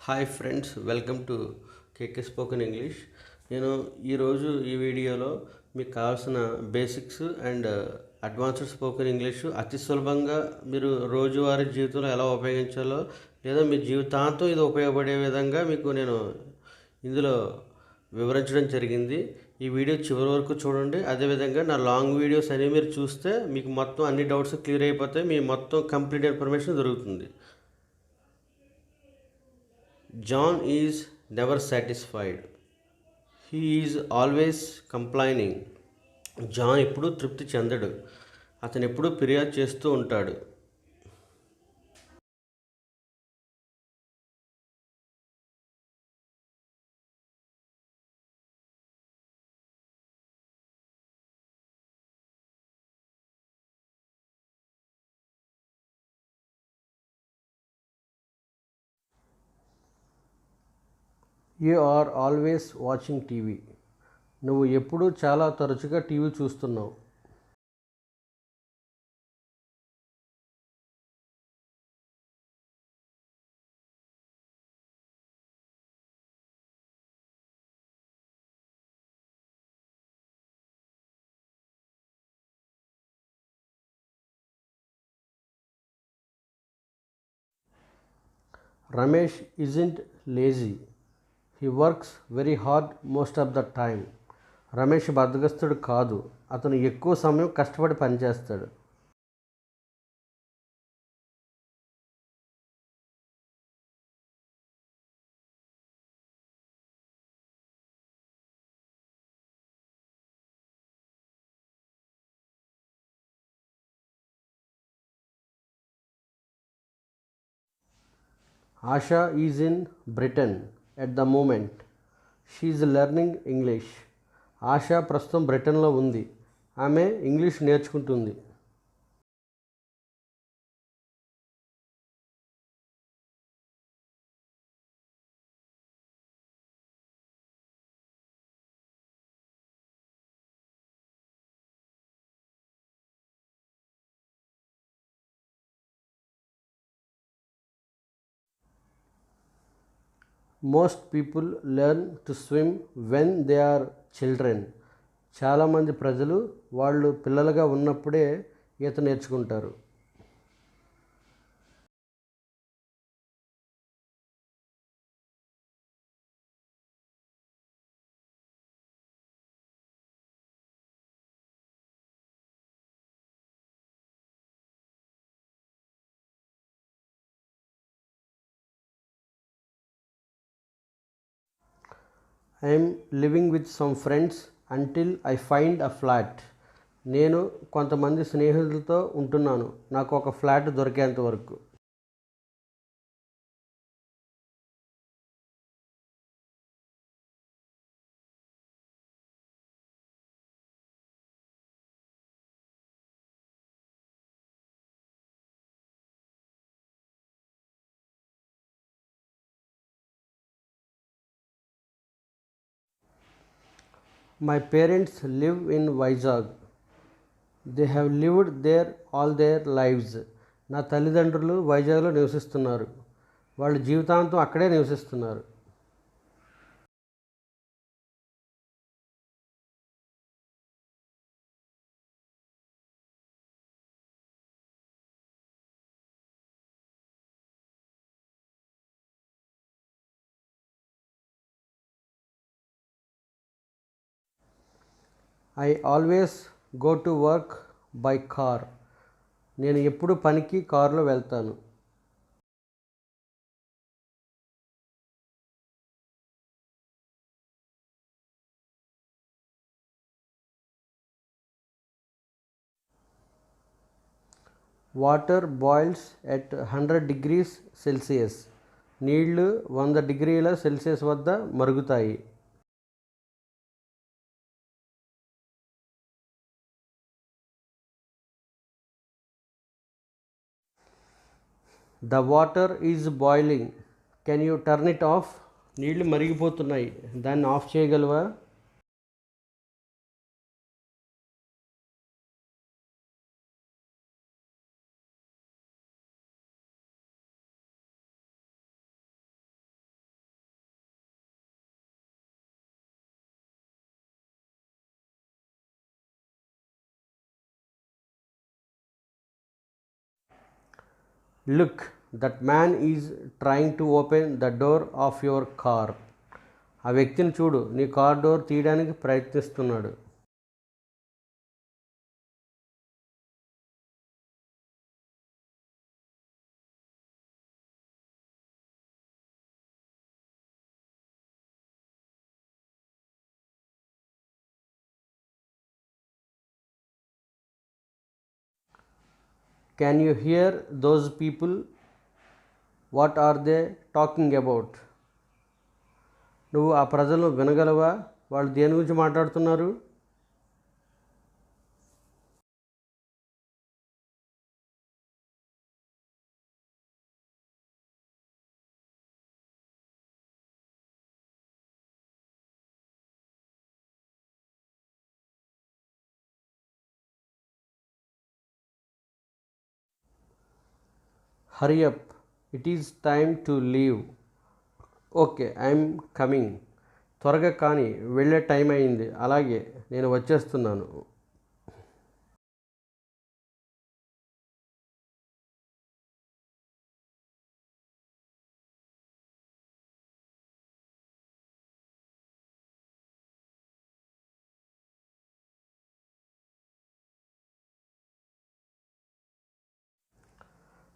Hi friends, welcome to KK spoken English. నేను ఈరోజు ఈ వీడియోలో మీకు కావాల్సిన basics and advanced spoken English అతి సులభంగా మీరు రోజువారీ జీవితంలో ఎలా ఉపయోగించాలో, లేదా మీ జీవితాంతం ఇది ఉపయోగపడే విధంగా మీకు నేను ఇందులో వివరించడం జరిగింది. ఈ వీడియో చివరి వరకు చూడండి. అదేవిధంగా నా లాంగ్ వీడియోస్ అనేవి మీరు చూస్తే మీకు మొత్తం అన్ని డౌట్స్ క్లియర్ అయిపోతాయి. మీ మొత్తం కంప్లీట్ ఇన్ఫర్మేషన్ దొరుకుతుంది. John is never satisfied. He is always complaining. John ఎప్పుడూ తృప్తి చెందడు. అతను ఎప్పుడూ ఫిర్యాదు చేస్తూ ఉంటాడు. You are always watching TV. నువ్వు ఎప్పుడూ చాలా తరచుగా టీవీ చూస్తున్నావు. Ramesh isn't lazy. He works very hard most of the time. Ramesh బద్ధకస్తుడు కాదు, అతను ఎక్కువ సమయం కష్టపడి పనిచేస్తాడు. Asha is in Britain at the moment. She is learning English. Asha ప్రస్తుతం బ్రిటన్లో ఉంది. ఆమె ఇంగ్లీష్ నేర్చుకుంటుంది. Most people learn to swim when they are children. చాలామంది ప్రజలు వాళ్ళు పిల్లలుగా ఉన్నప్పుడే ఈత నేర్చుకుంటారు. I'm living with some friends until I find a flat. నేను కొంతమంది స్నేహితులతో ఉంటున్నాను, నాకు ఒక ఫ్లాట్ దొరికేంత వరకు. My parents live in Vizag. They have lived there all their lives. నా తల్లిదండ్రులు వైజాగ్లో నివసిస్తున్నారు, వాళ్ళ జీవితాంతం అక్కడే నివసిస్తున్నారు. I always go to work by car. నేను ఎప్పుడు పనికి కారులో వెళ్తాను. Water boils at 100 degrees Celsius. నీళ్లు 100 degrees వద్ద మరుగుతాయి. The water is boiling, can you turn it off. నీళ్లు మరిగిపోతున్నాయి, దాన్ని ఆఫ్ చేయగలవా. Look, that man is trying to open the door of your car. ఆ వ్యక్తిని చూడు, నీ కార్ డోర్ తీయడానికి ప్రయత్నిస్తున్నాడు. Can you hear those people? What are they talking about? నువ్వు ఆ ప్రజలను వినగలవా? వాళ్ళు దేని గురించి మాట్లాడుతున్నారు? Hurry up, it is time to leave. Okay, I'm coming. త్వరగా కానీ, వెళ్ళే టైం అయింది. అలాగే, నేను వచ్చేస్తున్నాను.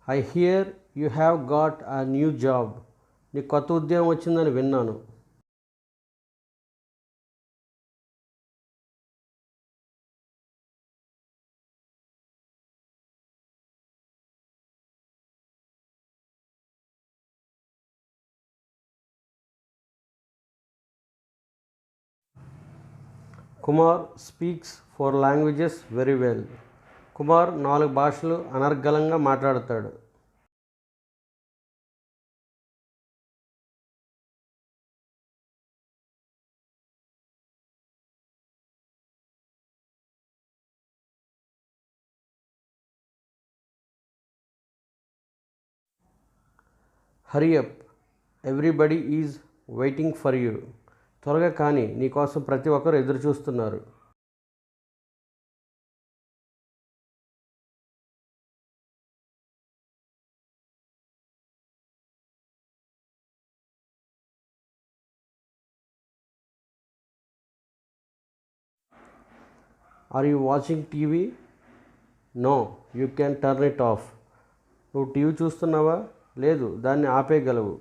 I hear you have got a new job. నీ కొత్త ఉద్యోగం వచ్చిందని విన్నాను. Kumar speaks 4 languages very well. Kumar 4 భాషలు అనర్గళంగా మాట్లాడతాడు. Hurry up, everybody is waiting for you. త్వరగా కానీ, నీకోసం ప్రతి ఒక్కరు ఎదురు చూస్తున్నారు. Are you watching TV? No, you can turn it off. నువ్వు టీవీ చూస్తున్నావా? లేదు, దాన్ని ఆపేయగలవు.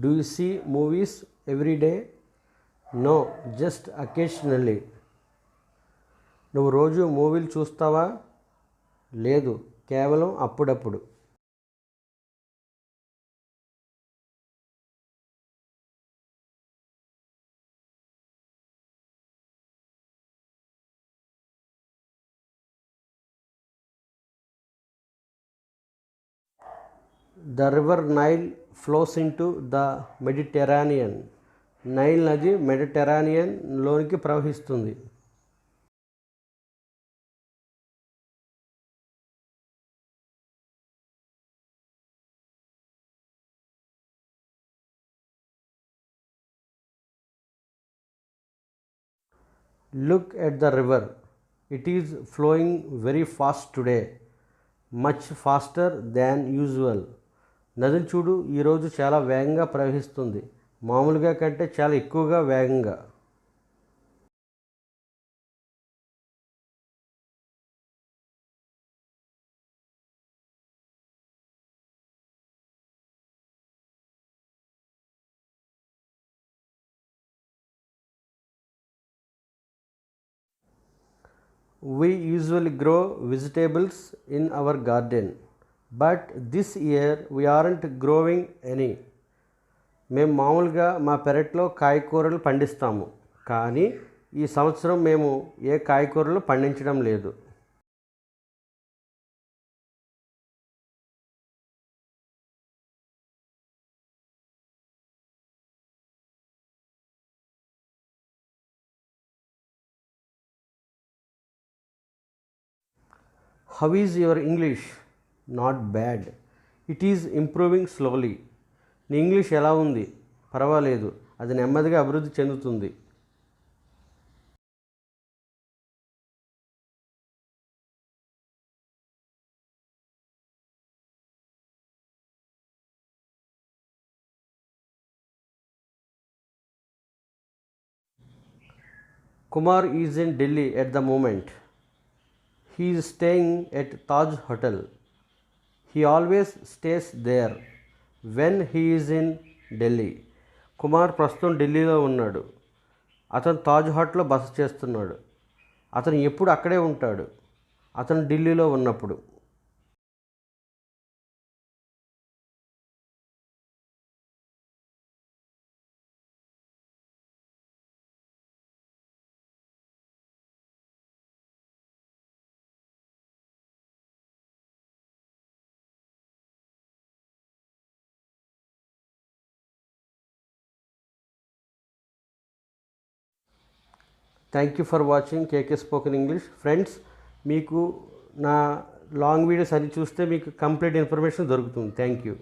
Do you see movies every day? No, just occasionally. నువ్వు రోజు మూవీలు చూస్తావా? లేదు, కేవలం అప్పుడప్పుడు. The river Nile flows into the Mediterranean. Nile నది మెడిటెరానియన్లోనికి ప్రవహిస్తుంది. Look at the river, it is flowing very fast today, much faster than usual. నదిని చూడు, ఈరోజు చాలా వేగంగా ప్రవహిస్తుంది, మామూలుగా కంటే చాలా ఎక్కువగా వేగంగా. We usually grow vegetables in our garden, but this year we aren't growing any. మేము మామూలుగా మా పెరట్లో కాయగూరలు పండిస్తాము, కానీ ఈ సంవత్సరం మేము ఏ కాయగూరలు పండించడం లేదు. How is your English? Not bad. It is improving slowly. నీ ఇంగ్లీష్ ఎలా ఉంది? పర్వాలేదు, అది నెమ్మదిగా అభివృద్ధి చెందుతుంది. Kumar is in Delhi at the moment. He is staying at Taj hotel. He always stays there when he is in Delhi. Kumar ప్రస్తుతం ఢిల్లీలో ఉన్నాడు. అతను తాజ్ హోటల్లో బస చేస్తున్నాడు. అతను ఎప్పుడు అక్కడే ఉంటాడు, అతను ఢిల్లీలో ఉన్నప్పుడు. Thank you for watching KK spoken English. Friends, మీకు నా లాంగ్ వీడియోస్ అన్ని చూస్తే మీకు కంప్లీట్ ఇన్ఫర్మేషన్ దొరుకుతుంది. Thank you.